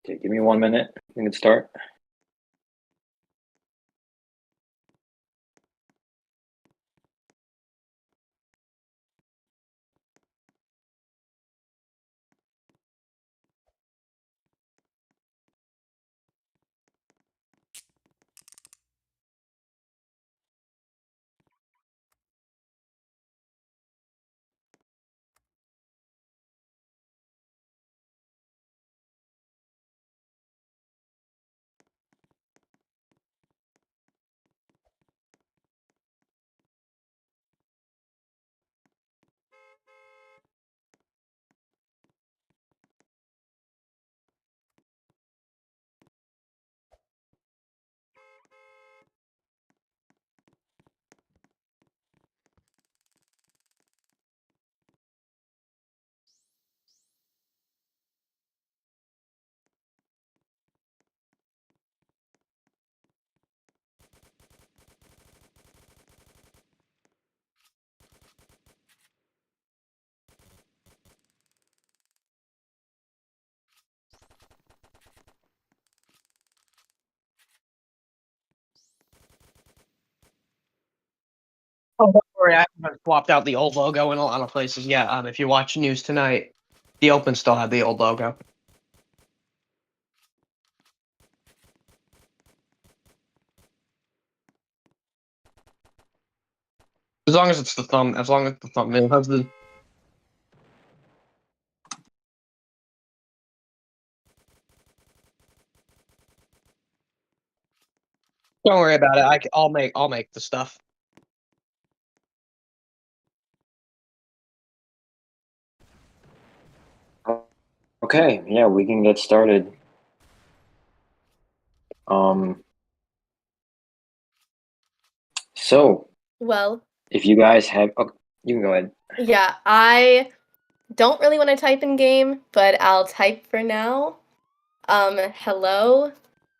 Okay, give me 1 minute. We can start. Oh, don't worry, I haven't swapped out the old logo in a lot of places yet. If you watch news tonight, the Open still had the old logo. As long as it's the thumbnail has the. Don't worry about it. I'll make the stuff. Okay, yeah, we can get started. So, Well, if you guys have, you can go ahead. yeah, I don't really want to type in game, but I'll type for now. Hello,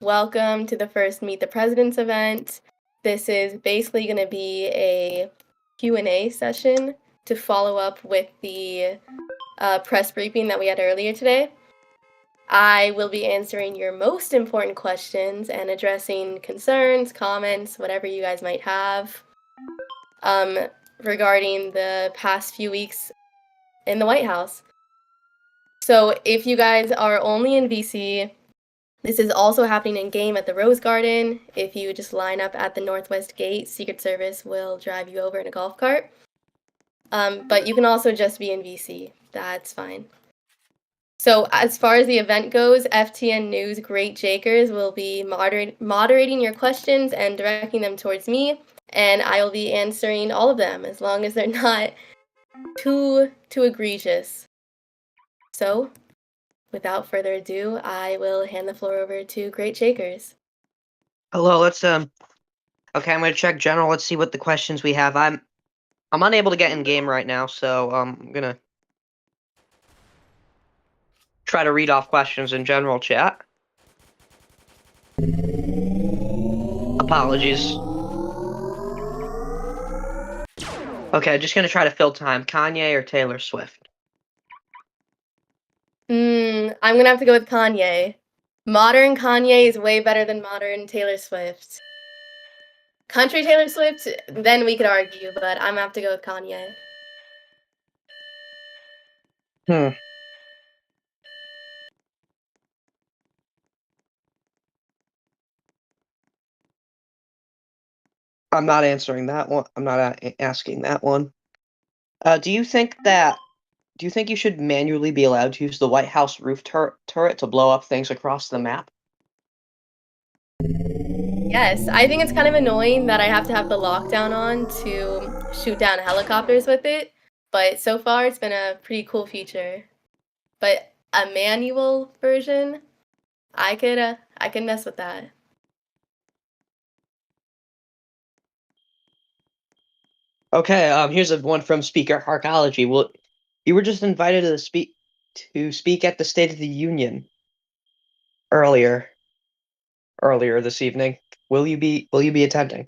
welcome to the first Meet the Presidents event. This is basically going to be a Q&A session to follow up with the press briefing that we had earlier today. I will be answering your most important questions and addressing concerns, comments, whatever you guys might have regarding the past few weeks in the White House. So if you guys are only in VC, this is also happening in game at the Rose Garden. If you just line up at the Northwest Gate, Secret Service will drive you over in a golf cart. But you can also just be in VC. That's fine. So as far as the event goes, FTN News Great Jakers will be moderating your questions and directing them towards me, and I will be answering all of them as long as they're not too egregious. So, without further ado, I will hand the floor over to Great Jakers. Hello, let's Okay, I'm gonna check general. Let's see what the questions we have. I'm unable to get in game right now, so I'm gonna try to read off questions in general chat. Apologies. Okay, just gonna try to fill time. Kanye or Taylor Swift? I'm gonna have to go with Kanye. Modern Kanye is way better than modern Taylor Swift. Country Taylor Swift, then we could argue, but I'm gonna have to go with Kanye. I'm not answering that one. I'm not asking that one. Do you think you should manually be allowed to use the White House roof turret to blow up things across the map? Yes, I think it's kind of annoying that I have to have the lockdown on to shoot down helicopters with it, but so far it's been a pretty cool feature. But a manual version, I could mess with that. Okay, here's one from Speaker Arcology. Well, you were just invited to speak at the State of the Union earlier this evening. Will you be attending?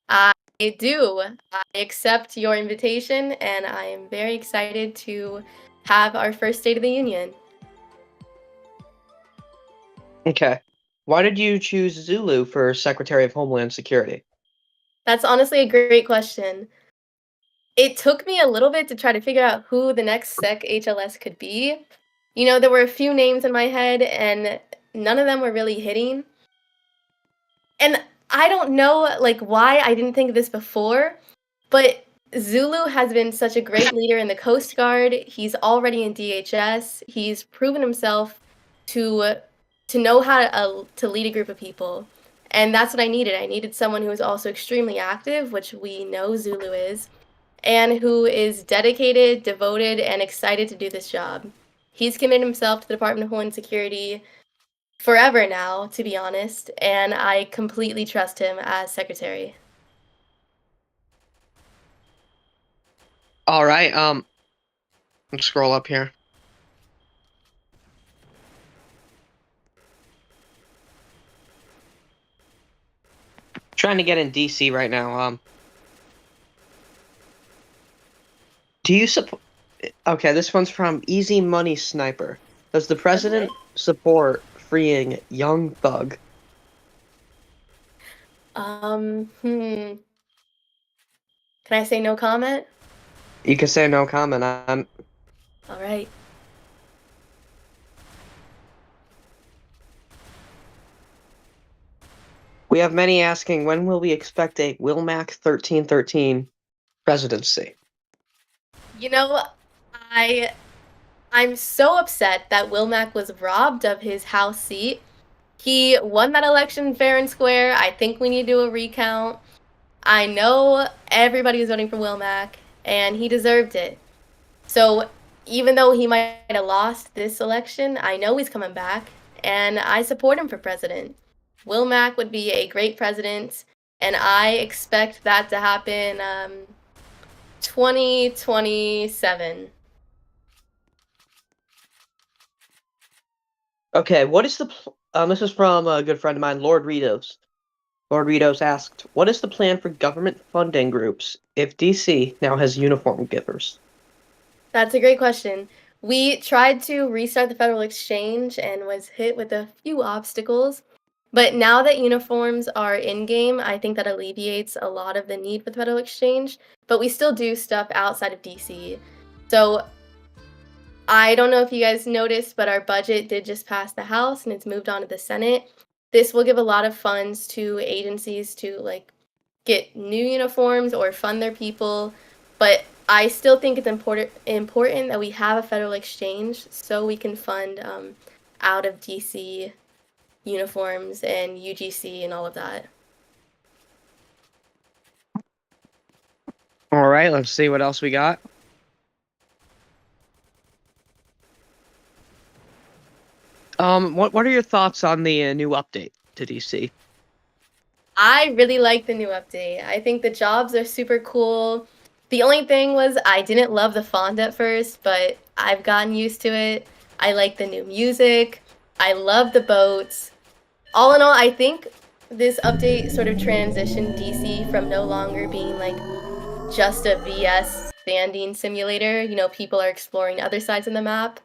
I do. I accept your invitation, and I am very excited to have our first State of the Union. Okay. Why did you choose Zulu for Secretary of Homeland Security? That's honestly a great question. It took me a little bit to try to figure out who the next Sec HLS could be. You know, there were a few names in my head, and none of them were really hitting. And I don't know, like, why I didn't think of this before, but Zulu has been such a great leader in the Coast Guard. He's already in DHS. He's proven himself to know how to lead a group of people. And that's what I needed. I needed someone who was also extremely active, which we know Zulu is, and who is dedicated, devoted, and excited to do this job. He's committed himself to the Department of Homeland Security forever now, to be honest, and I completely trust him as secretary. All right. Let's scroll up here. Trying to get in DC right now. Do you support? Okay, this one's from Easy Money Sniper. Does the president support freeing Young Thug? Can I say no comment? You can say no comment. All right. We have many asking, when will we expect a Wilmac 1313 presidency? You know, I'm so upset that Wilmac was robbed of his House seat. He won that election fair and square. I think we need to do a recount. I know everybody was voting for Wilmac, and he deserved it. So even though he might have lost this election, I know he's coming back, and I support him for president. Wilmac would be a great president, and I expect that to happen 2027. Okay, what is the this is from a good friend of mine, Lord Ritos. Lord Ritos asked, what is the plan for government funding groups if DC now has uniform givers? That's a great question. We tried to restart the federal exchange and was hit with a few obstacles. But now that uniforms are in-game, I think that alleviates a lot of the need for the federal exchange. But we still do stuff outside of DC. So I don't know if you guys noticed, but our budget did just pass the House and it's moved on to the Senate. This will give a lot of funds to agencies to like get new uniforms or fund their people. But I still think it's important that we have a federal exchange so we can fund out of DC uniforms and UGC and all of that. All right, let's see what else we got. What are your thoughts on the new update to DC? I really like the new update. I think the jobs are super cool. The only thing was I didn't love the font at first, but I've gotten used to it. I like the new music. I love the boats. All in all, I think this update sort of transitioned DC from no longer being like just a VS standing simulator. You know, people are exploring other sides of the map.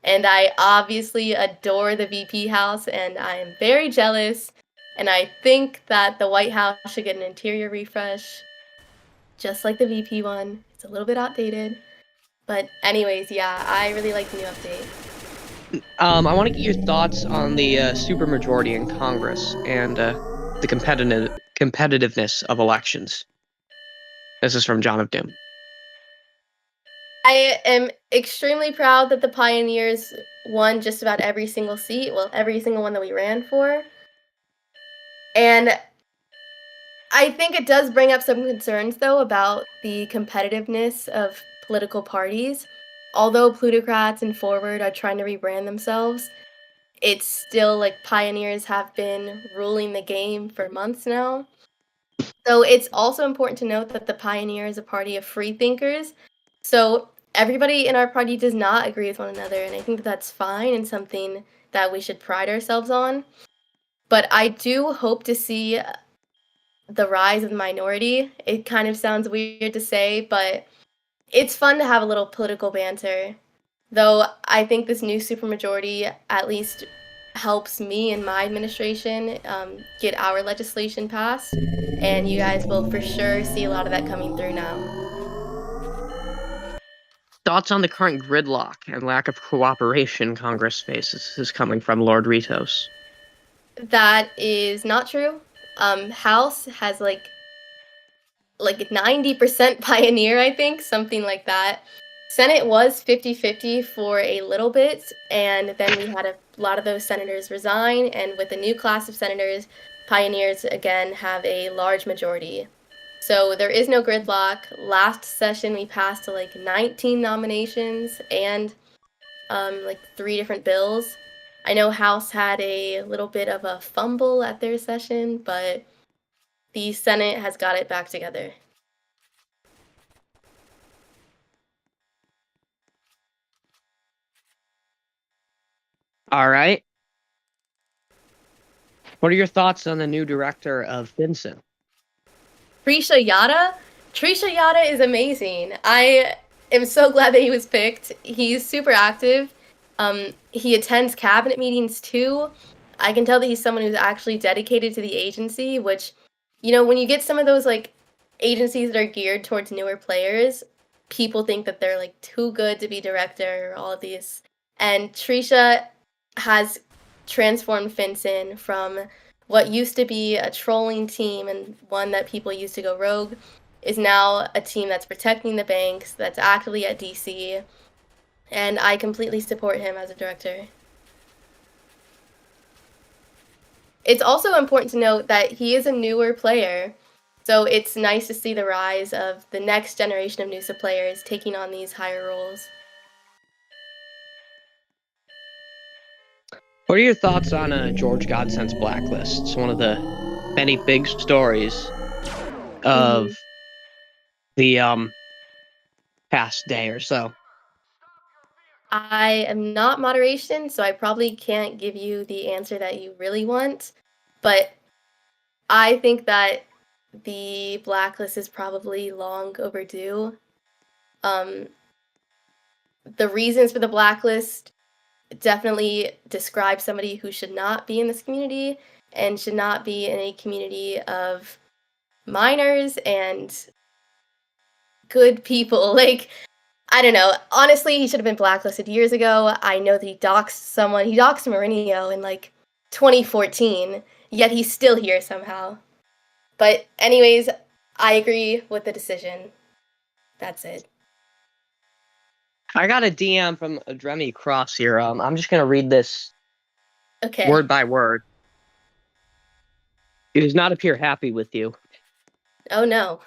And I obviously adore the VP house, and I am very jealous. And I think that the White House should get an interior refresh, just like the VP one. It's a little bit outdated. But anyways, yeah, I really like the new update. I want to get your thoughts on the supermajority in Congress and the competitiveness of elections. This is from John of Doom. I am extremely proud that the Pioneers won just about every single seat. Well, every single one that we ran for. And I think it does bring up some concerns, though, about the competitiveness of political parties. Although plutocrats and Forward are trying to rebrand themselves, it's still like Pioneers have been ruling the game for months now. So it's also important to note that the Pioneer is a party of free thinkers. So everybody in our party does not agree with one another, and I think that that's fine and something that we should pride ourselves on. But I do hope to see the rise of the minority. It kind of sounds weird to say, but it's fun to have a little political banter. Though I think this new supermajority at least helps me and my administration get our legislation passed, and you guys will for sure see a lot of that coming through now. Thoughts on the current gridlock and lack of cooperation Congress faces is coming from Lord Ritos. That is not true. House has like 90% pioneer, I think, something like that. Senate was 50-50 for a little bit, and then we had a lot of those senators resign, and with the new class of senators, pioneers again have a large majority. So there is no gridlock. Last session we passed to like 19 nominations and like 3 different bills. I know House had a little bit of a fumble at their session, but the Senate has got it back together. All right. What are your thoughts on the new director of FinCEN? Trisha Yada is amazing. I am so glad that he was picked. He's super active. He attends cabinet meetings too. I can tell that he's someone who's actually dedicated to the agency, which, you know, when you get some of those like agencies that are geared towards newer players, people think that they're like too good to be director or all of these. And Trisha has transformed FinCEN from what used to be a trolling team and one that people used to go rogue is now a team that's protecting the banks, that's actively at DC, and I completely support him as a director. It's also important to note that he is a newer player, so it's nice to see the rise of the next generation of NUSA players taking on these higher roles. What are your thoughts on George Godsend's Blacklist? It's one of the many big stories of the past day or so. I am not moderation, so I probably can't give you the answer that you really want, but I think that the blacklist is probably long overdue. The reasons for the blacklist definitely describe somebody who should not be in this community and should not be in a community of minors and good people. Like, I don't know. Honestly, he should have been blacklisted years ago. I know that he doxed someone. He doxed Mourinho in like 2014, yet he's still here somehow. But anyways, I agree with the decision. That's it. I got a DM from Dremy Cross here. I'm just gonna read this Okay. word by word. He does not appear happy with you. Oh no.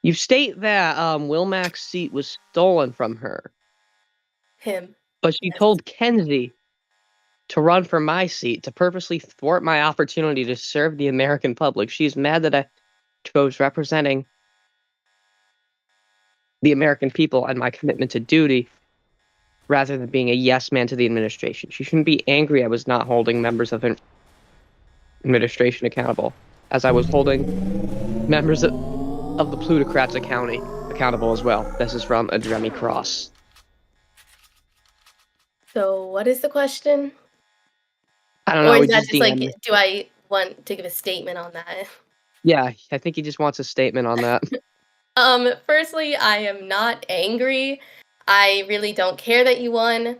You state that Wilmack's seat was stolen from her, Him. but she Yes. told Kenzie to run for my seat to purposely thwart my opportunity to serve the American public. She's mad that I chose representing the American people and my commitment to duty rather than being a yes man to the administration. She shouldn't be angry I was not holding members of administration accountable, as I was holding members of the plutocrats accountable as well. This is from Dremy Cross. So what is the question? I don't know. Or we is that just just like, DM'd. do I want to give a statement on that? Yeah, I think he just wants a statement on that. Firstly, I am not angry. I really don't care that you won.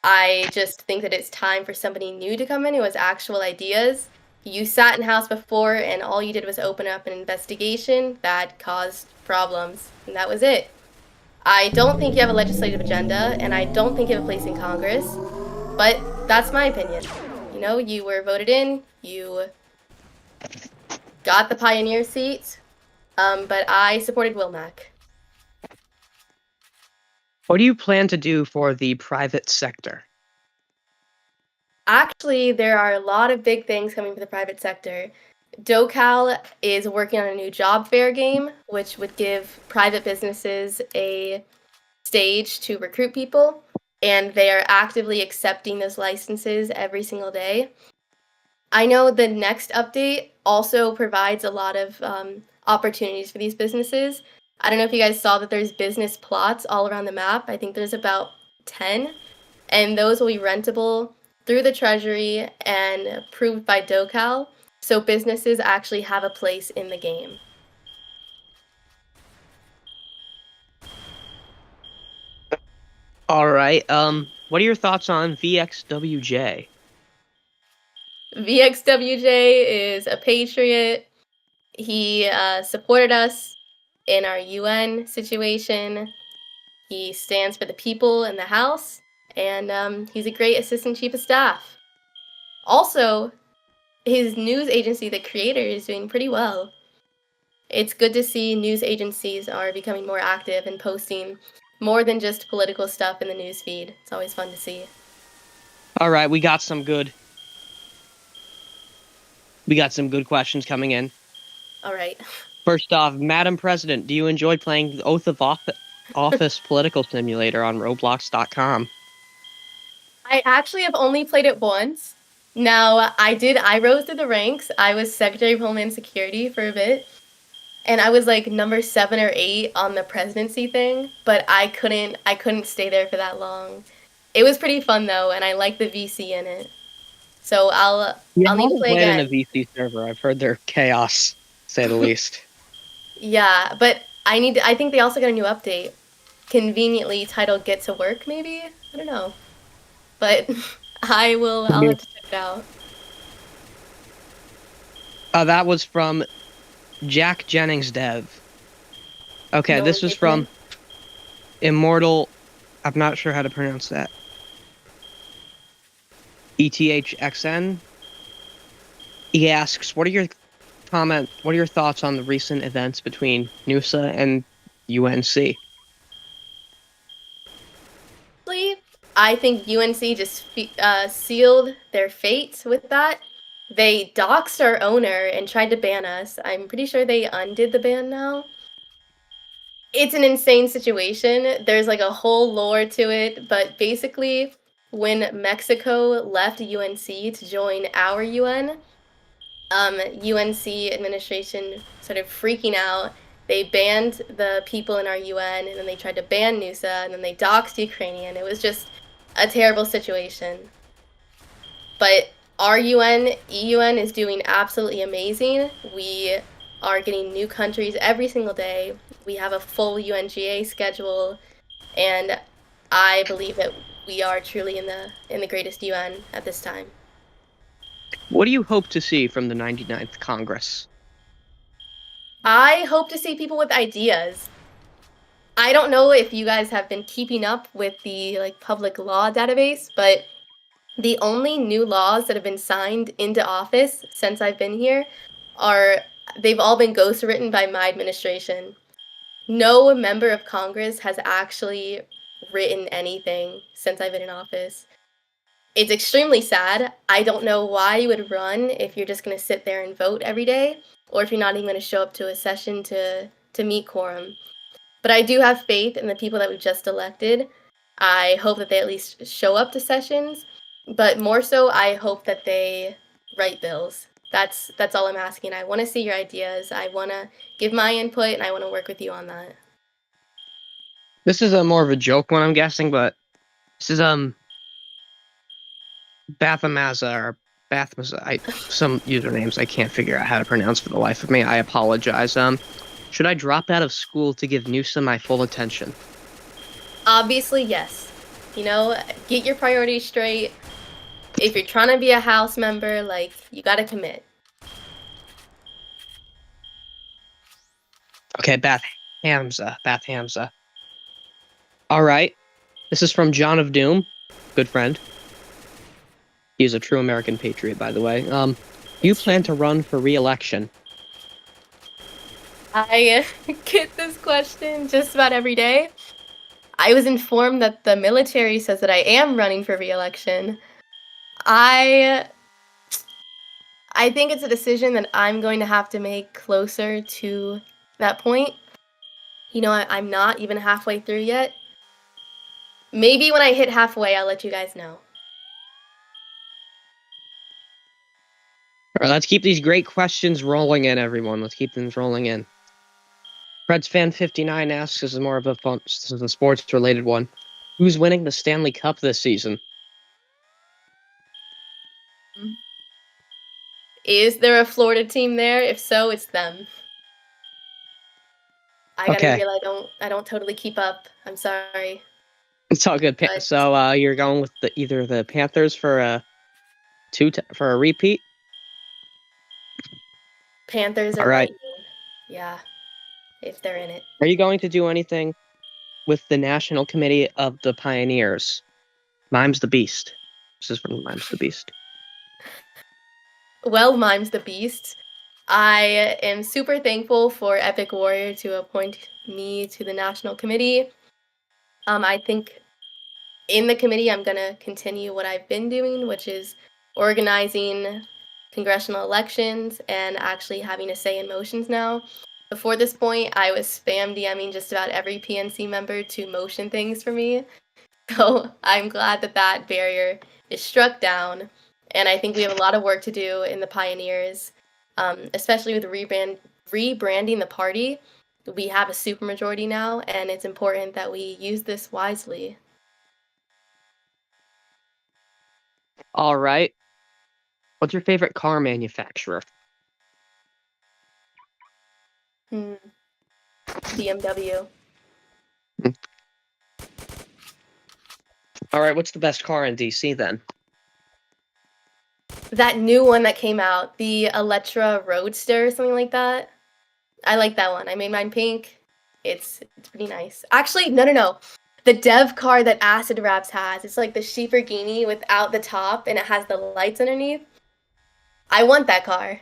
I just think that it's time for somebody new to come in who has actual ideas. You sat in house before and all you did was open up an investigation that caused problems, and that was it. I don't think you have a legislative agenda, and I don't think you have a place in Congress, but that's my opinion. You know, you were voted in, you got the pioneer seat, but I supported Wilmack. What do you plan to do for the private sector? Actually, there are a lot of big things coming for the private sector. DoCal is working on a new job fair game, which would give private businesses a stage to recruit people, and they are actively accepting those licenses every single day. I know the next update also provides a lot of opportunities for these businesses. I don't know if you guys saw that there's business plots all around the map. I think there's about 10. and those will be rentable through the Treasury and approved by DoCal, so businesses actually have a place in the game. All right. What are your thoughts on VXWJ? VXWJ is a patriot. He supported us in our UN situation. He stands for the people in the House, and he's a great assistant chief of staff. Also, his news agency, The Creator, is doing pretty well. It's good to see news agencies are becoming more active and posting more than just political stuff in the news feed. It's always fun to see. All right, we got some good questions coming in. All right. First off, Madam President, do you enjoy playing the Oath of Office Political Simulator on Roblox.com? I actually have only played it once. Now, I rose through the ranks. I was Secretary of Homeland Security for a bit. And I was like number 7 or 8 on the presidency thing, but I couldn't stay there for that long. It was pretty fun though, and I like the VC in it. So I'll need to play again. In a VC server. I've heard they're chaos, to say the least. Yeah, but I think they also got a new update. Conveniently titled Get to Work, maybe? I don't know. But I'll have to check it out. That was from Jack Jennings Dev. Okay, this was from Immortal. I'm not sure how to pronounce that. ETHXN. He asks, what are your thoughts on the recent events between NUSA and UNC? I think UNC just sealed their fate with that. They doxed our owner and tried to ban us. I'm pretty sure they undid the ban now. It's an insane situation. There's like a whole lore to it, but basically when Mexico left UNC to join our UN, UNC administration started freaking out. They banned the people in our UN, and then they tried to ban NUSA, and then they doxed Ukrainian. It was just a terrible situation. But our UN, EUN, is doing absolutely amazing. We are getting new countries every single day. We have a full UNGA schedule, and I believe that we are truly in the greatest UN at this time. What do you hope to see from the 99th Congress? I hope to see people with ideas. I don't know if you guys have been keeping up with the public law database, but the only new laws that have been signed into office since I've been here they've all been ghostwritten by my administration. No member of Congress has actually written anything since I've been in office. It's extremely sad. I don't know why you would run if you're just going to sit there and vote every day, or if you're not even going to show up to a session to meet quorum. But I do have faith in the people that we've just elected. I hope that they at least show up to sessions, but more so, I hope that they write bills. That's all I'm asking. I want to see your ideas. I want to give my input, and I want to work with you on that. This is more of a joke one, I'm guessing, but this is Bathamaza or Bathmaza. Some usernames I can't figure out how to pronounce for the life of me. I apologize. Should I drop out of school to give NUSA my full attention? Obviously, yes. Get your priorities straight. If you're trying to be a House member, you gotta commit. Okay, Bath Hamza. All right. This is from John of Doom, good friend. He's a true American patriot, by the way. Do you plan to run for re-election? I get this question just about every day. I was informed that the military says that I am running for re-election. I think it's a decision that I'm going to have to make closer to that point. I'm not even halfway through yet. Maybe when I hit halfway, I'll let you guys know. All right, let's keep these great questions rolling in, everyone. Let's keep them rolling in. Preds Fan 59 asks, this is a sports-related one. Who's winning the Stanley Cup this season? Is there a Florida team there? If so, it's them. I gotta Okay. realize I don't totally keep up. I'm sorry. It's all good. But- So you're going with either the Panthers for a repeat? Panthers are All right. Lightning. Yeah, if they're in it. Are you going to do anything with the National Committee of the Pioneers? Mes the Beast. This is from Mes the Beast. Well, Mes the Beast. I am super thankful for Epic Warrior to appoint me to the National Committee. I think in the committee, I'm going to continue what I've been doing, which is organizing congressional elections and actually having a say in motions now. Before this point, I was spam DMing just about every PNC member to motion things for me. So I'm glad that that barrier is struck down. And I think we have a lot of work to do in the Pioneers, especially with rebranding the party. We have a supermajority now, and it's important that we use this wisely. All right. What's your favorite car manufacturer? BMW. All right. What's the best car in DC then? That new one that came out, the Electra Roadster or something like that. I like that one. I made mine pink. It's pretty nice. Actually, no. The dev car that Acid Raps has. It's like the Lamborghini without the top, and it has the lights underneath. I want that car.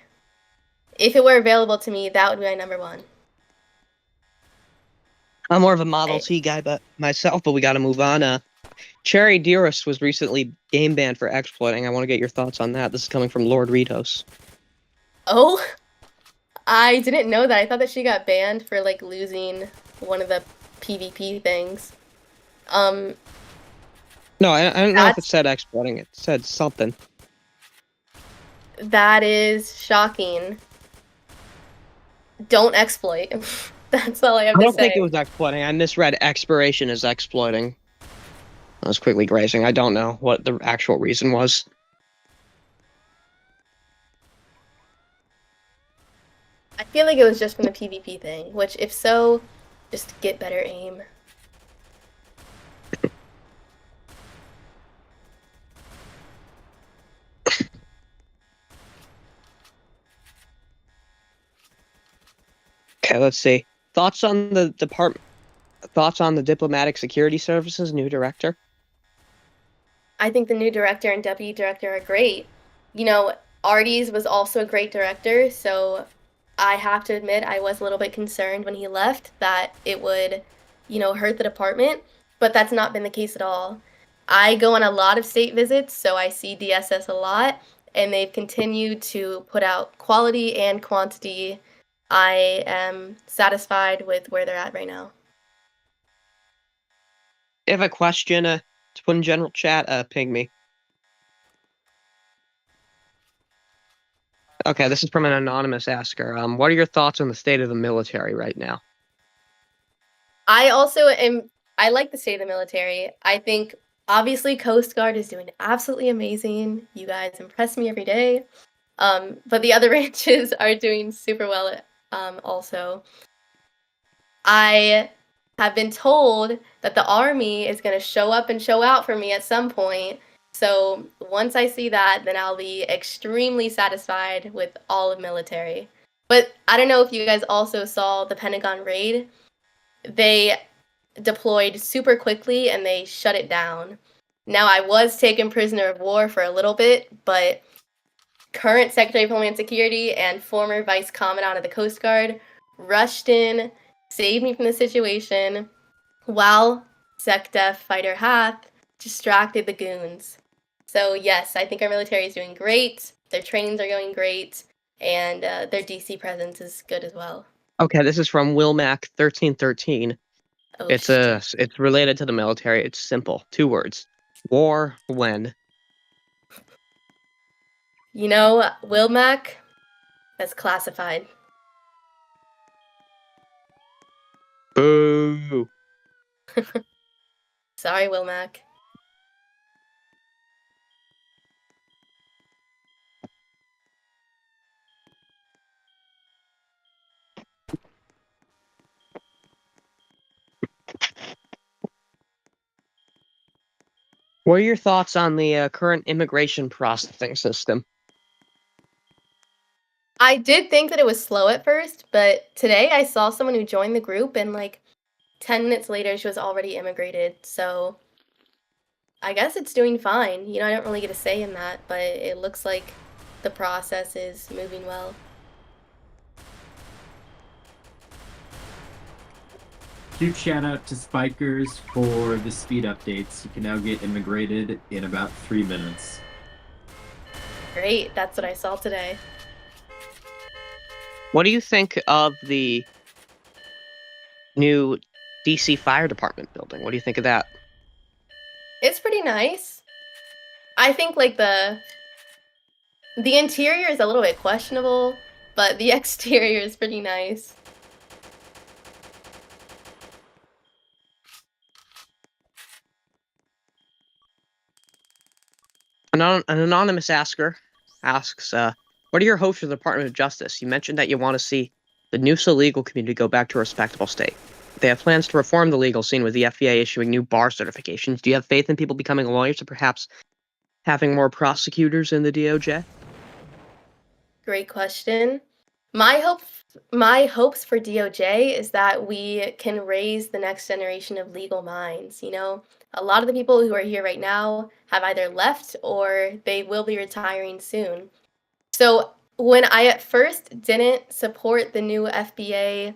If it were available to me, that would be my number one. I'm more of a Model T guy, but we got to move on. Cherrydeus was recently game banned for exploiting. I want to get your thoughts on that. This is coming from Lord Ritos. Oh, I didn't know that. I thought that she got banned for like losing one of the PvP things. No, I don't know if it said exploiting. It said something. That is shocking. Don't exploit. That's all I have to say. I don't think it was exploiting. I misread expiration as exploiting. I was quickly grazing. I don't know what the actual reason was. I feel like it was just from the PvP thing, which if so, just get better aim. Okay, let's see. Thoughts on the Diplomatic Security Services new director? I think the new director and deputy director are great. You know, Artie's was also a great director, so I have to admit I was a little bit concerned when he left that it would, hurt the department, but that's not been the case at all. I go on a lot of state visits, so I see DSS a lot, and they've continued to put out quality and quantity. I am satisfied with where they're at right now. If you have a question to put in general chat, ping me. Okay, this is from an anonymous asker. What are your thoughts on the state of the military right now? I like the state of the military. I think obviously Coast Guard is doing absolutely amazing. You guys impress me every day. But the other branches are doing super well also. I have been told that the Army is going to show up and show out for me at some point. So once I see that, then I'll be extremely satisfied with all of military. But I don't know if you guys also saw the Pentagon raid. They deployed super quickly and they shut it down. Now, I was taken prisoner of war for a little bit, but current Secretary of Homeland Security and former Vice Commandant of the Coast Guard rushed in, saved me from the situation, while SecDef Fighter Hath distracted the goons. So yes, I think our military is doing great, their trainings are going great, and their DC presence is good as well. Okay, this is from Wilmac1313. Oh, It's related to the military. It's simple. 2 words. War when? Wilmac, that's classified. Boo. Sorry, Wilmac. What are your thoughts on the current immigration processing system? I did think that it was slow at first, but today I saw someone who joined the group and like 10 minutes later she was already immigrated. So I guess it's doing fine. You know, I don't really get a say in that, but it looks like the process is moving well. Huge shout out to Spikers for the speed updates. You can now get immigrated in about 3 minutes. Great, that's what I saw today. What do you think of the new DC Fire Department building? What do you think of that? It's pretty nice. I think like the interior is a little bit questionable, but the exterior is pretty nice. An anonymous asker asks, what are your hopes for the Department of Justice? You mentioned that you want to see the NUSA legal community go back to a respectable state. They have plans to reform the legal scene with the FBA issuing new bar certifications. Do you have faith in people becoming lawyers or perhaps having more prosecutors in the DOJ? Great question. My hopes for DOJ is that we can raise the next generation of legal minds. You know, a lot of the people who are here right now have either left or they will be retiring soon. So when I at first didn't support the new FBA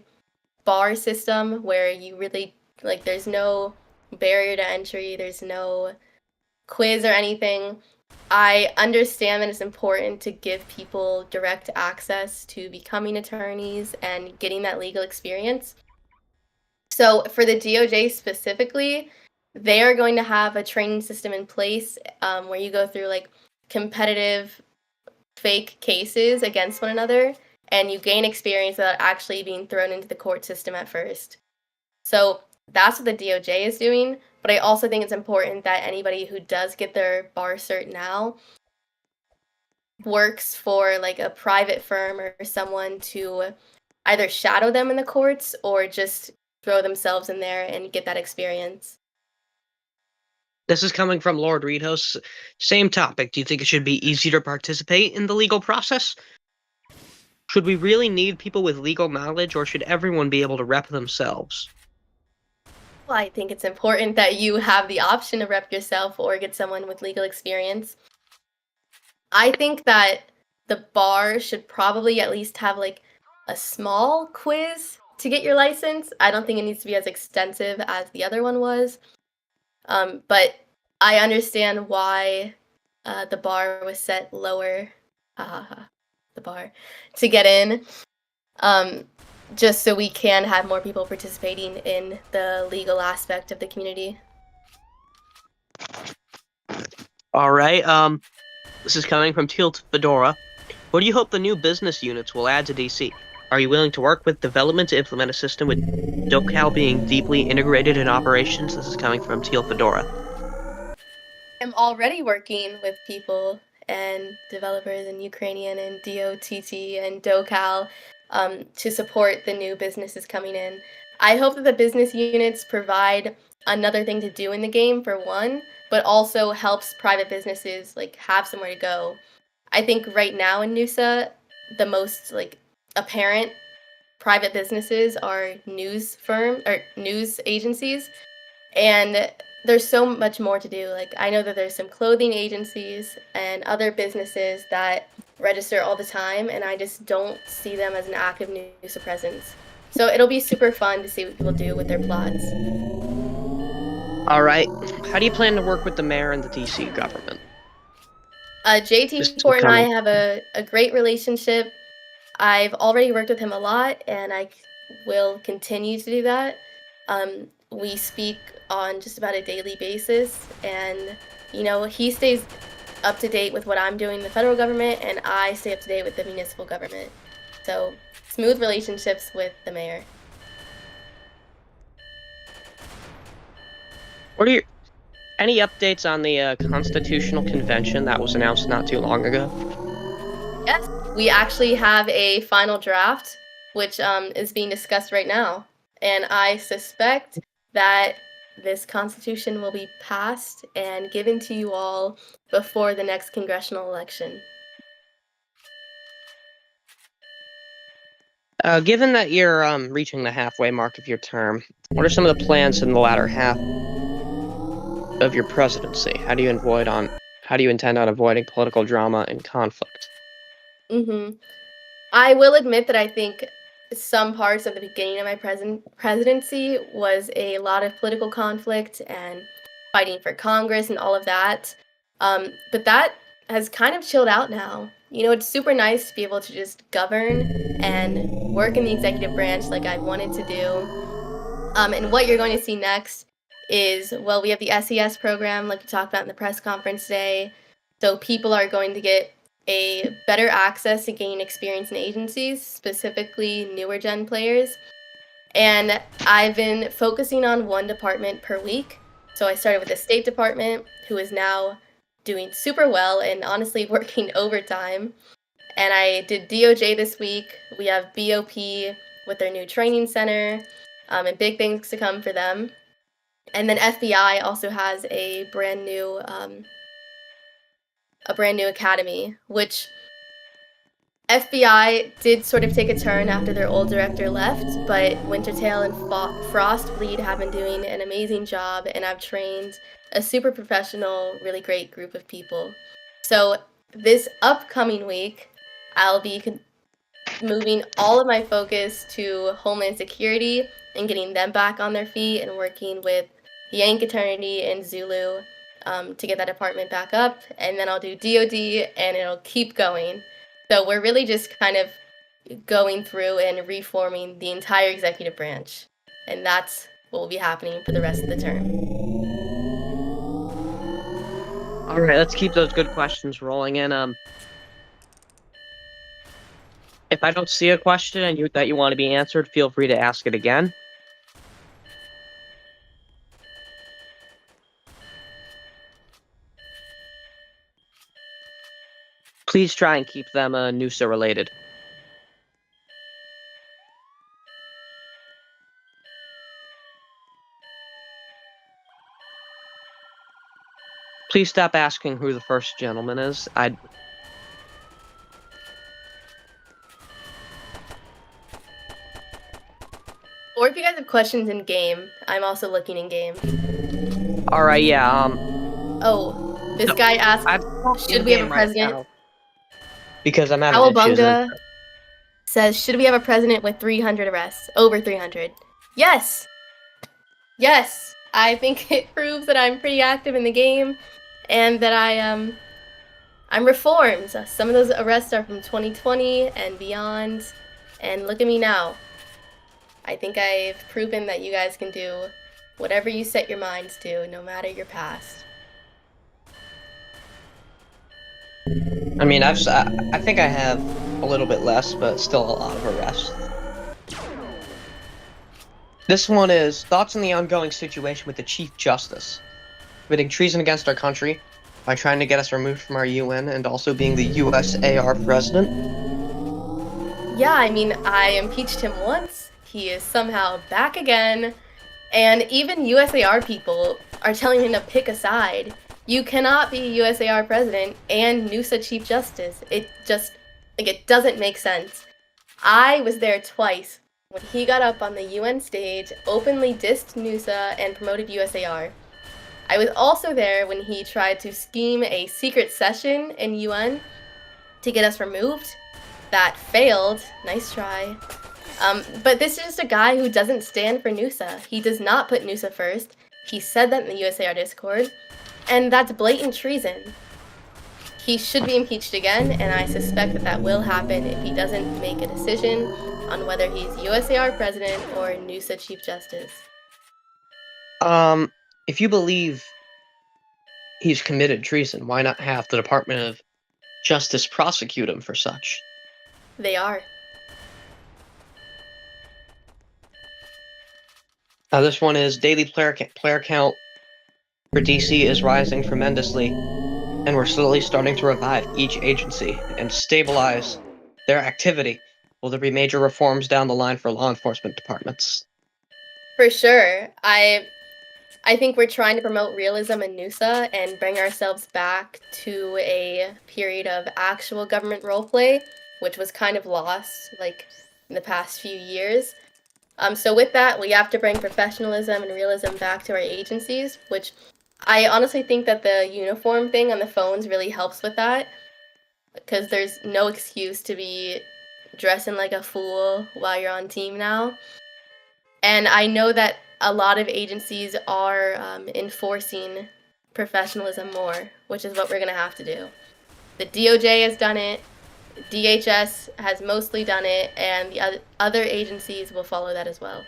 bar system where you really like there's no barrier to entry, there's no quiz or anything, I understand that it's important to give people direct access to becoming attorneys and getting that legal experience. So for the DOJ specifically, they are going to have a training system in place where you go through like competitive fake cases against one another and you gain experience without actually being thrown into the court system at first. So that's what the DOJ is doing, but I also think it's important that anybody who does get their bar cert now works for like a private firm or someone to either shadow them in the courts or just throw themselves in there and get that experience. This is coming from Lord Ritos. Same topic. Do you think it should be easier to participate in the legal process? Should we really need people with legal knowledge, or should everyone be able to rep themselves? Well, I think it's important that you have the option to rep yourself or get someone with legal experience. I think that the bar should probably at least have like a small quiz to get your license. I don't think it needs to be as extensive as the other one was. But I understand why the bar was set lower, the bar, to get in, just so we can have more people participating in the legal aspect of the community. All right. This is coming from Teal Fedora. What do you hope the new business units will add to DC? Are you willing to work with development to implement a system with DoCal being deeply integrated in operations? This is coming from Teal Fedora. I'm already working with people and developers in Ukrainian and DOTT and DoCal to support the new businesses coming in. I hope that the business units provide another thing to do in the game for one, but also helps private businesses like have somewhere to go. I think right now in NUSA, the most like apparent private businesses are news agencies, and there's so much more to do. Like I know that there's some clothing agencies and other businesses that register all the time, and I just don't see them as an active NUSA presence. So it'll be super fun to see what people do with their plots. All right. How do you plan to work with the mayor and the DC government? JT Fort and I have a great relationship. I've already worked with him a lot, and I will continue to do that. We speak on just about a daily basis, and you know, he stays up to date with what I'm doing in the federal government, and I stay up to date with the municipal government. So smooth relationships with the mayor. Any updates on the Constitutional Convention that was announced not too long ago? Yes, we actually have a final draft, which is being discussed right now. And I suspect that this Constitution will be passed and given to you all before the next congressional election. Given that you're reaching the halfway mark of your term, what are some of the plans in the latter half of your presidency? How do you intend on avoiding political drama and conflict? I will admit that I think some parts of the beginning of my presidency was a lot of political conflict and fighting for Congress and all of that. But that has kind of chilled out now. You know, it's super nice to be able to just govern and work in the executive branch like I wanted to do. And what you're going to see next is, well, we have the SES program, like we talked about in the press conference today. So people are going to get a better access to gain experience in agencies, specifically newer gen players. And I've been focusing on one department per week. So I started with the State Department, who is now doing super well and honestly working overtime. And I did DOJ this week. We have BOP with their new training center, and big things to come for them. And then FBI also has a brand new academy, which FBI did sort of take a turn after their old director left, but Wintertail and Frostbleed have been doing an amazing job, and I've trained a super professional, really great group of people. So this upcoming week, I'll be moving all of my focus to Homeland Security and getting them back on their feet and working with Yank Eternity and Zulu to get that department back up. And then I'll do DOD, and it'll keep going. So we're really just kind of going through and reforming the entire executive branch. And that's what will be happening for the rest of the term. All right, let's keep those good questions rolling in. If I don't see a question and that you want to be answered, feel free to ask it again. Please try and keep them NUSA related. Please stop asking who the first gentleman is. Or if you guys have questions in game, I'm also looking in game. All right, yeah. Oh, this guy asked, should we have a president? Right, because I'm having issues. Cowabunga says, should we have a president with 300 arrests? Over 300. Yes! Yes! I think it proves that I'm pretty active in the game and that I'm reformed. Some of those arrests are from 2020 and beyond. And look at me now. I think I've proven that you guys can do whatever you set your minds to, no matter your past. I mean, I think I have a little bit less, but still a lot of arrests. This one is thoughts on the ongoing situation with the Chief Justice, committing treason against our country by trying to get us removed from our UN and also being the USAR president. Yeah, I mean, I impeached him once. He is somehow back again. And even USAR people are telling him to pick a side. You cannot be USAR president and NUSA Chief Justice. It just, it doesn't make sense. I was there twice when he got up on the UN stage, openly dissed NUSA and promoted USAR. I was also there when he tried to scheme a secret session in UN to get us removed. That failed. Nice try. But this is just a guy who doesn't stand for NUSA. He does not put NUSA first. He said that in the USAR Discord. And that's blatant treason. He should be impeached again, and I suspect that that will happen if he doesn't make a decision on whether he's USAR president or NUSA Chief Justice. If you believe he's committed treason, why not have the Department of Justice prosecute him for such? They are. This one is daily player count for DC is rising tremendously, and we're slowly starting to revive each agency and stabilize their activity. Will there be major reforms down the line for law enforcement departments? For sure. I think we're trying to promote realism in NUSA and bring ourselves back to a period of actual government roleplay, which was kind of lost, like, in the past few years. So with that, we have to bring professionalism and realism back to our agencies, which I honestly think that the uniform thing on the phones really helps with that, because there's no excuse to be dressing like a fool while you're on team now. And I know that a lot of agencies are enforcing professionalism more, which is what we're going to have to do. The DOJ has done it, DHS has mostly done it, and the other agencies will follow that as well.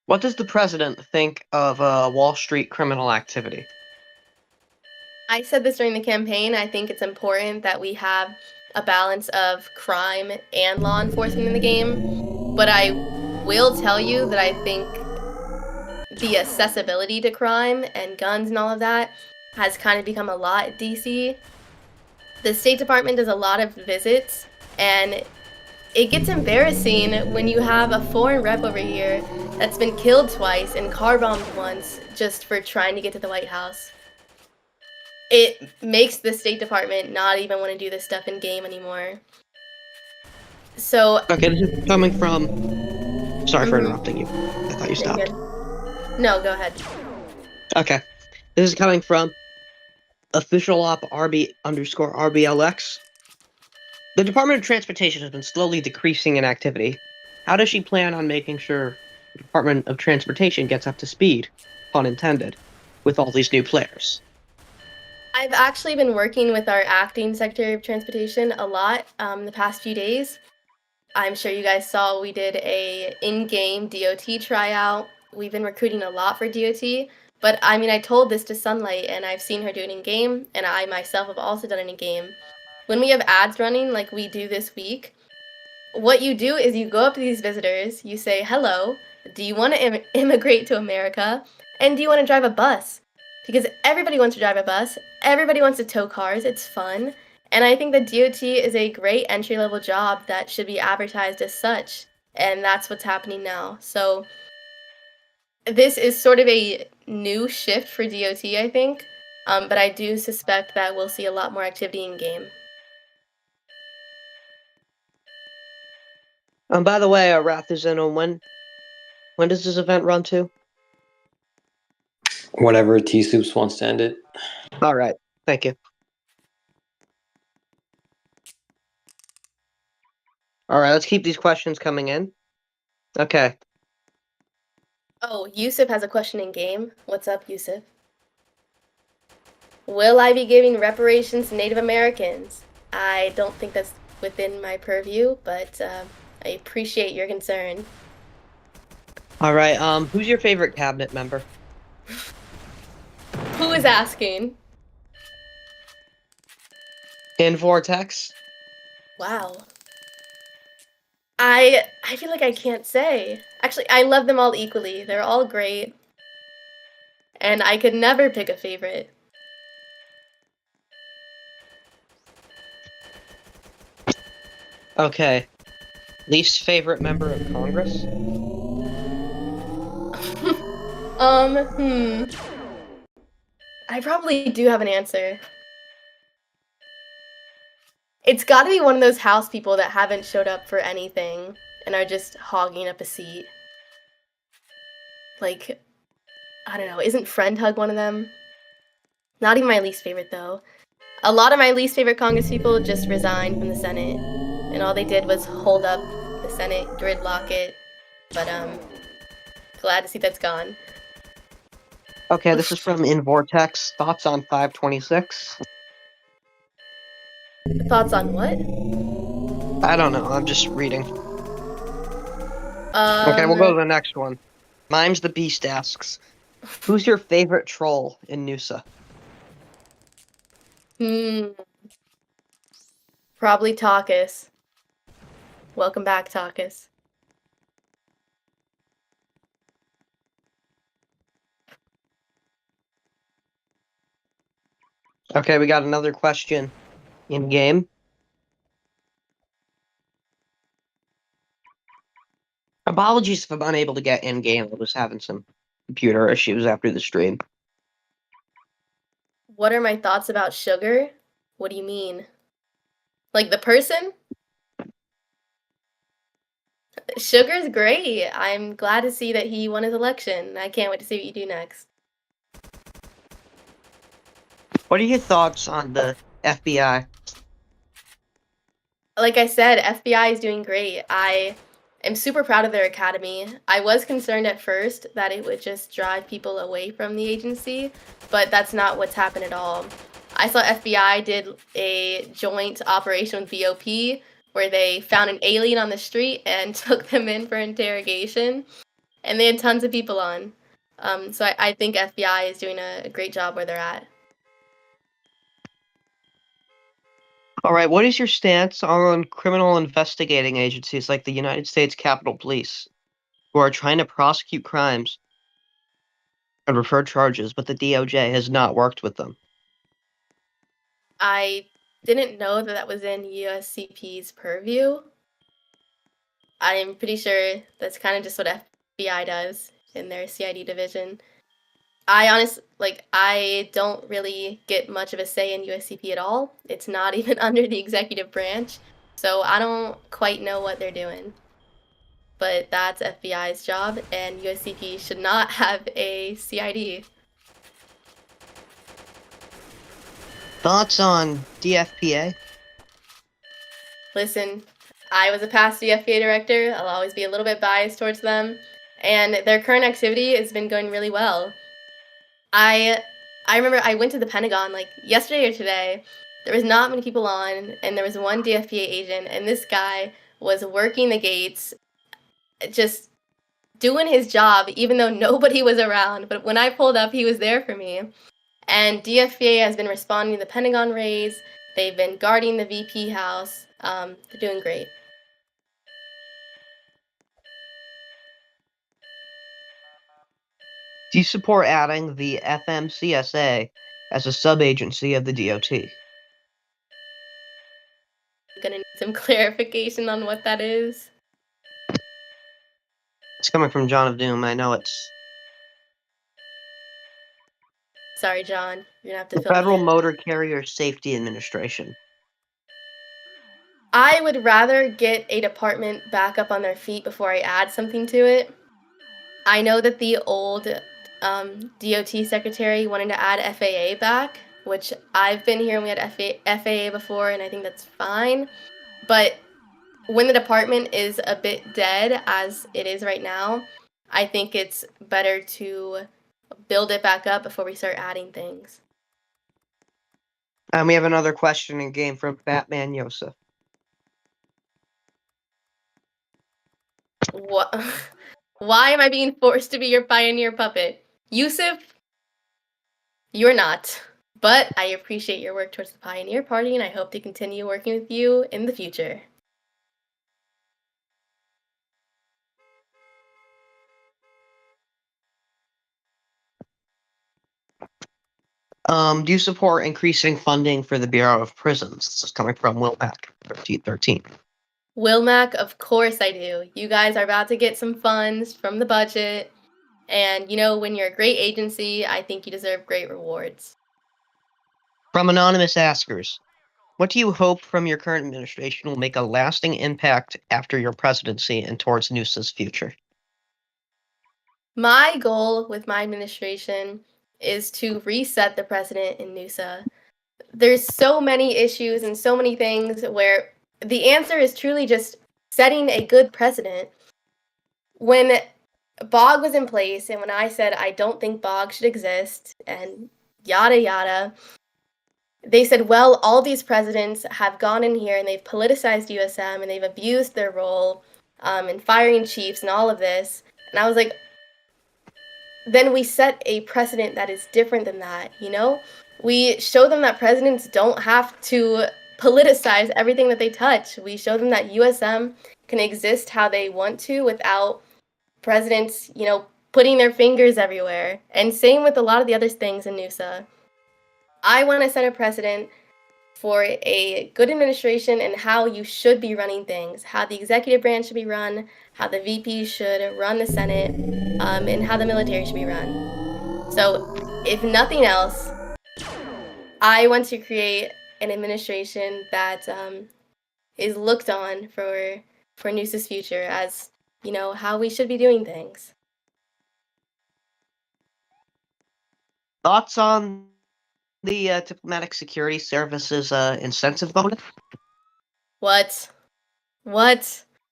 What does the president think of Wall Street criminal activity? I said this during the campaign. I think it's important that we have a balance of crime and law enforcement in the game. But I will tell you that I think the accessibility to crime and guns and all of that has kind of become a lot at DC. The State Department does a lot of visits, and it gets embarrassing when you have a foreign rep over here that's been killed twice and car bombed once just for trying to get to the White House. It makes the State Department not even want to do this stuff in game anymore. So Okay, this is coming from... Sorry for interrupting you. I thought you stopped. No, go ahead. Okay. This is coming from official op RB_RBLX. The Department of Transportation has been slowly decreasing in activity. How does she plan on making sure the Department of Transportation gets up to speed, pun intended, with all these new players? I've actually been working with our acting Secretary of Transportation a lot the past few days. I'm sure you guys saw we did a in-game DOT tryout. We've been recruiting a lot for DOT, but I mean, I told this to Sunlight, and I've seen her do it in-game, and I myself have also done it in-game. When we have ads running like we do this week, what you do is you go up to these visitors, you say, hello, do you want to immigrate to America, and do you want to drive a bus? Because everybody wants to drive a bus, everybody wants to tow cars, it's fun, and I think that DOT is a great entry-level job that should be advertised as such, and that's what's happening now. So this is sort of a new shift for DOT, I think, but I do suspect that we'll see a lot more activity in-game. By the way, Wrath is in on when does this event run to? Whenever Teasoups wants to end it. All right, thank you. All right, let's keep these questions coming in. Okay. Oh, Yusuf has a question in game. What's up, Yusuf? Will I be giving reparations to Native Americans? I don't think that's within my purview, but I appreciate your concern. All right, who's your favorite cabinet member? Who is asking? In Vortex? Wow. I feel like I can't say. Actually, I love them all equally. They're all great. And I could never pick a favorite. Okay. Least favorite member of Congress? I probably do have an answer. It's gotta be one of those house people that haven't showed up for anything and are just hogging up a seat. Like, I don't know, isn't Friend Hug one of them? Not even my least favorite, though. A lot of my least favorite Congress people just resigned from the Senate, and all they did was hold up the Senate, gridlock it, but, glad to see that's gone. Okay, this is from In Vortex. Thoughts on 526? Thoughts on what? I don't know, I'm just reading. Okay, we'll go to the next one. Mes the Beast asks, who's your favorite troll in Noosa? Probably Takis. Welcome back, Takas. Okay, we got another question in game. Apologies if I'm unable to get in game. I was having some computer issues after the stream. What are my thoughts about Sugar? What do you mean? Like the person? Sugar's great. I'm glad to see that he won his election. I can't wait to see what you do next. What are your thoughts on the FBI? Like I said, FBI is doing great. I am super proud of their academy. I was concerned at first that it would just drive people away from the agency, but that's not what's happened at all. I saw FBI did a joint operation with BOP where they found an alien on the street and took them in for interrogation, and they had tons of people on. So I think FBI is doing a great job where they're at. All right, what is your stance on criminal investigating agencies like the United States Capitol Police, who are trying to prosecute crimes and refer charges, but the DOJ has not worked with them? I didn't know that that was in USCP's purview. I'm pretty sure that's kind of just what FBI does in their CID division. I don't really get much of a say in USCP at all. It's not even under the executive branch, so I don't quite know what they're doing. But that's FBI's job, and USCP should not have a CID. Thoughts on DFPA? Listen, I was a past DFPA director. I'll always be a little bit biased towards them, and their current activity has been going really well. I remember I went to the Pentagon like yesterday or today. There was not many people on, and there was one DFPA agent, and this guy was working the gates, just doing his job, even though nobody was around. But when I pulled up, he was there for me. And DFPA has been responding to the Pentagon raids. They've been guarding the VP house. They're doing great. Do you support adding the FMCSA as a sub-agency of the DOT? I'm gonna need some clarification on what that is. It's coming from John of Doom. I know it's Sorry, John. You're gonna have to the fill me Federal in. Motor Carrier Safety Administration. I would rather get a department back up on their feet before I add something to it. I know that the old DOT secretary wanted to add FAA back, which I've been here and we had FAA before, and I think that's fine. But when the department is a bit dead, as it is right now, I think it's better to build it back up before we start adding things. And we have another question in game from Batman Yosef. What? Why am I being forced to be your pioneer puppet? Yusuf, you're not. But I appreciate your work towards the Pioneer Party, and I hope to continue working with you in the future. Do you support increasing funding for the Bureau of Prisons? This is coming from Wilmac 1313. Wilmac, of course I do. You guys are about to get some funds from the budget. And, you know, when you're a great agency, I think you deserve great rewards. From anonymous askers, what do you hope from your current administration will make a lasting impact after your presidency and towards NUSA's future? My goal with my administration is to reset the president in NUSA. There's so many issues and so many things where the answer is truly just setting a good precedent. When Bog was in place, and when I said I don't think Bog should exist, and yada yada, they said, well, all these presidents have gone in here and they've politicized USM and they've abused their role in firing chiefs and all of this. And I was like, then we set a precedent that is different than that, you know? We show them that presidents don't have to politicize everything that they touch. We show them that USM can exist how they want to without presidents, putting their fingers everywhere. And same with a lot of the other things in NUSA. I want to set a precedent for a good administration and how you should be running things, how the executive branch should be run, how the VP should run the Senate, and how the military should be run. So, if nothing else, I want to create an administration that is looked on for NUSA's future as, how we should be doing things. Thoughts on the Diplomatic Security Service's incentive bonus? What?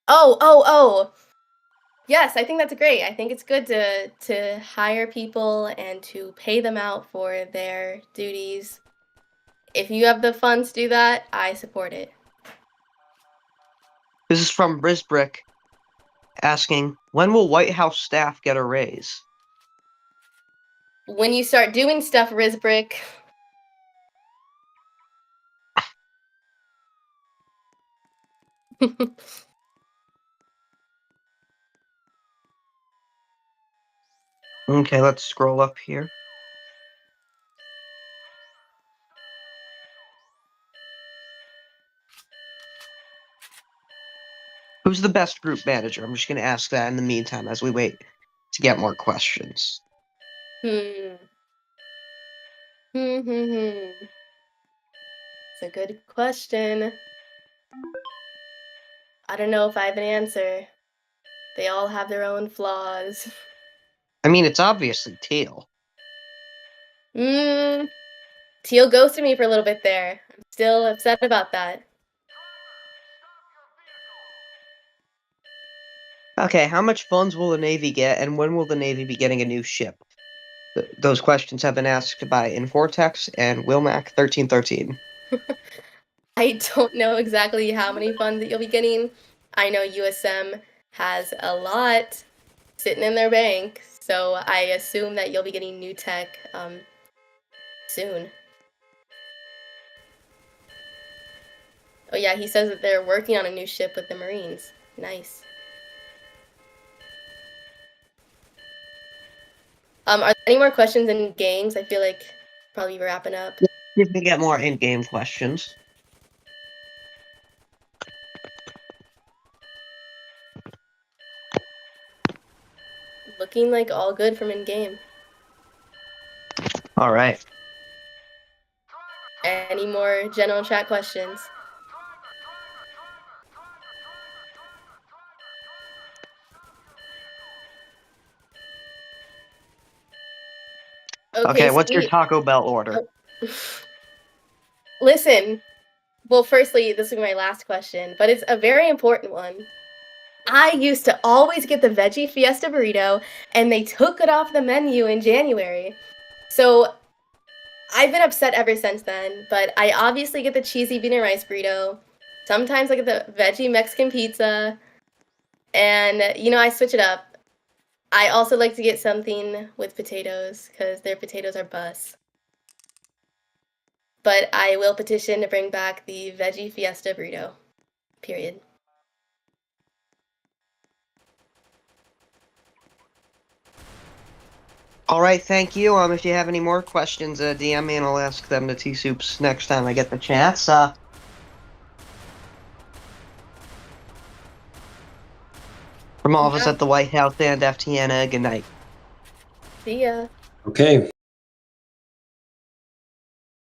Oh. Yes, I think that's great. I think it's good to hire people and to pay them out for their duties. If you have the funds to do that, I support it. This is from Brisbrick asking, when will White House staff get a raise? When you start doing stuff, Risbrick. Okay, let's scroll up here. Who's the best group manager? I'm just going to ask that in the meantime as we wait to get more questions. It's a good question. I don't know if I have an answer. They all have their own flaws. I mean, it's obviously Teal. Teal ghosted me for a little bit there. I'm still upset about that. Okay, how much funds will the Navy get, and when will the Navy be getting a new ship? Those questions have been asked by Infortex and Wilmac1313. I don't know exactly how many funds that you'll be getting. I know USM has a lot sitting in their bank, so I assume that you'll be getting new tech soon. Oh yeah, he says that they're working on a new ship with the Marines. Nice. Are there any more questions in games? I feel like probably wrapping up. You can get more in-game questions. Looking like all good from in-game. All right. Any more general chat questions? Okay, what's your sweet. Taco Bell order? Listen, well, firstly, this will be my last question, but it's a very important one. I used to always get the Veggie Fiesta Burrito, and they took it off the menu in January. So I've been upset ever since then, but I obviously get the cheesy bean and rice burrito. Sometimes I get the veggie Mexican pizza, and, I switch it up. I also like to get something with potatoes, because their potatoes are bus. But I will petition to bring back the Veggie Fiesta Burrito. Period. All right, thank you. If you have any more questions, DM me and I'll ask them to Teasoups next time I get the chance. From all of us at the White House and FTN, good night. See ya. Okay.